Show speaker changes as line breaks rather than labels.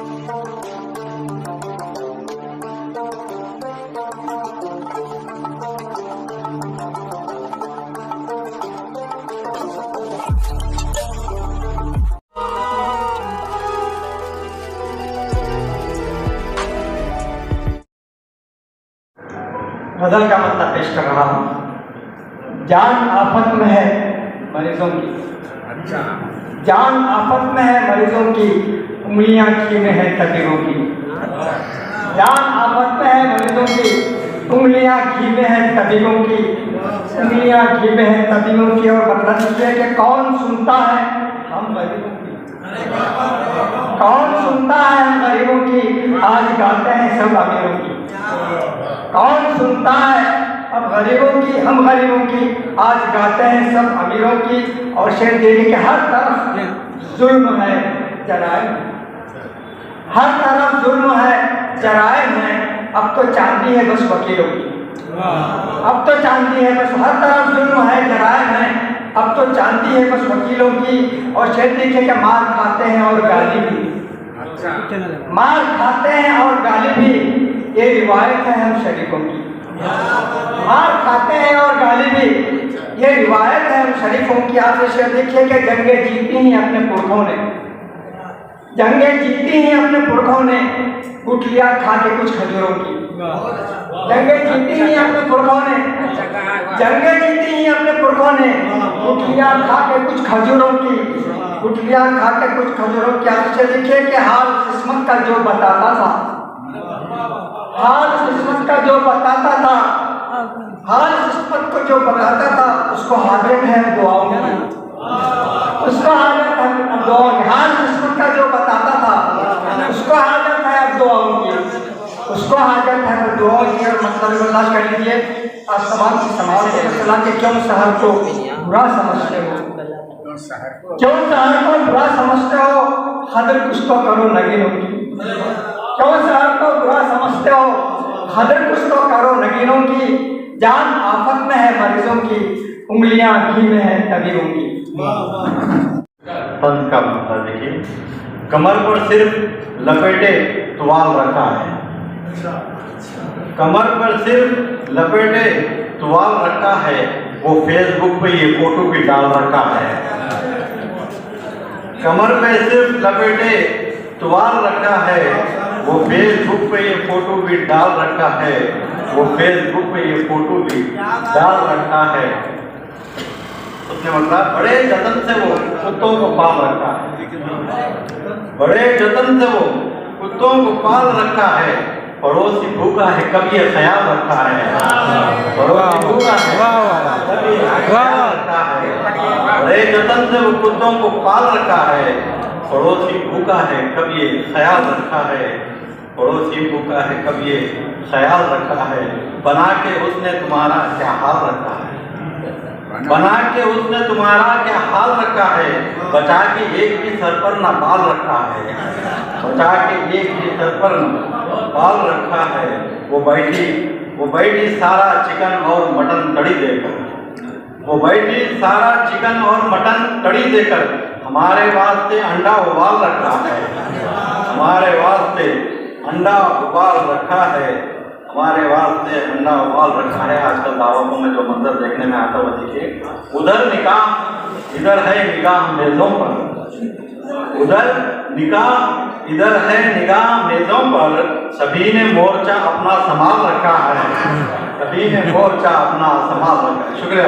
गजल का मतलब पेश कर रहा हूँ। जान आफत में है मरीजों की, जान आफत में है मरीजों की, उंगलियां घी में है तबीबों की। जान आफत में है मरीजों की, उंगलियां घी में है तबीबों की, उंगलियां घी में है तबीबों की। और मतलब ये कि कौन सुनता है हम गरीबों की, कौन सुनता है हम गरीबों की, आज गाते हैं सब अमीरों की। कौन सुनता है अब गरीबों की, हम गरीबों की, आज गाते हैं सब अमीरों की। और शेर देवी के हर तरफ जुल्म है जराइम, हर तरफ जुल्म है जराइम है। अब तो चांदी है बस वकीलों की, अब तो चांदी है बस, हर तरफ जुल्म है जराइम है, अब तो चांदी है बस वकीलों की। और शेर देखे कि मार खाते हैं और गाली भी, मार खाते हैं और गाली भी, ये रिवायत है हम शरीफों की। मार खाते हैं और गाली भी, ये रिवायत है हम शरीफों की। आप इसे देखिए कि जंगें जीती ही अपने पुरखों ने, जंगें जीती ही अपने पुरखों ने, गुठलियां खा के कुछ खजूरों की। जंगें जीती ही अपने पुरखों ने, जंगें जीती ही अपने पुरखों ने, गुठलियां खा के कुछ खजूरों की, गुठलियां खा के कुछ खजूरों की। आप इसे देखिए कि हाल किस्मत का जो बताता था, हाल किस्मत का जो बताता था, हाल किस्मत को जो बताता था, उसको हाजत है दुआओं की, उसको हाजत है दुआओं की। हाल किस्मत का जो बताता था, उसको हाजत है अब दुआओं की, उसको हाजत है दुआओं की। और मतलब बर्दाश्त कर लीजिए। आज सवाल की समाज के सलाह के क्यों शहर को बुरा समझते हो, क्यों शहर को बुरा समझते हो, खदर कुछ तो करो नगीनों की। क्यों शहर को बुरा समझते हो, खदर कुछ तो करो नगीनों की। जान आफत में है मरीजों की, उंगलियां घी में है तबीबों की।
फंस का मतलब देखिए, कमर पर सिर्फ लपेटे तुवाल रखा है, कमर पर सिर्फ लपेटे तुवाल रखा है, वो फेसबुक पे ये फोटो भी डाल रखा है। कमर पे सिर्फ लपेटे तुवाल रखा है, वो फेसबुक पे ये फोटो भी डाल रखा है, वो फेसबुक पे ये फोटो भी डाल रखा है। उसने मतलब बड़े जतन से वो कुत्तों को पाल रखा है, बड़े जतन से वो कुत्तों को पाल रखा है। पड़ोसी भूखा है कभी ये ख्याल रखा है, पड़ोसी भूखा है कभी ये ख्याल रखा है। बड़े जतन से वो कुत्तों को पाल रखा है, पड़ोसी भूखा है कभी ये ख्याल रखा है, पड़ोसी भूखा है कभी ये ख्याल रखा है। बना के उसने तुम्हारा क्या हाल रखा है, बना के उसने तुम्हारा क्या हाल रखा है। बचा के एक भी सर पर न बाल रखा है, बचा के एक भी सर पर न बाल रखा है। वो बैठी सारा चिकन और मटन तड़ी देकर, वो बैठी सारा चिकन और मटन तड़ी देकर, हमारे वास्ते अंडा उबाल रखा है, हमारे वास्ते अंडा उबाल रखा है, हमारे वास्ते अंडा उबाल रखा है। आजकल दावतों में जो मंजर देखने में आता है देखिए, उधर निकाह इधर है निगाह मेजों पर, उधर निकाह इधर है निगाह मेजों पर, सभी ने मोर्चा अपना संभाल रखा है, सभी ने मोर्चा अपना संभाल रखा है। शुक्रिया।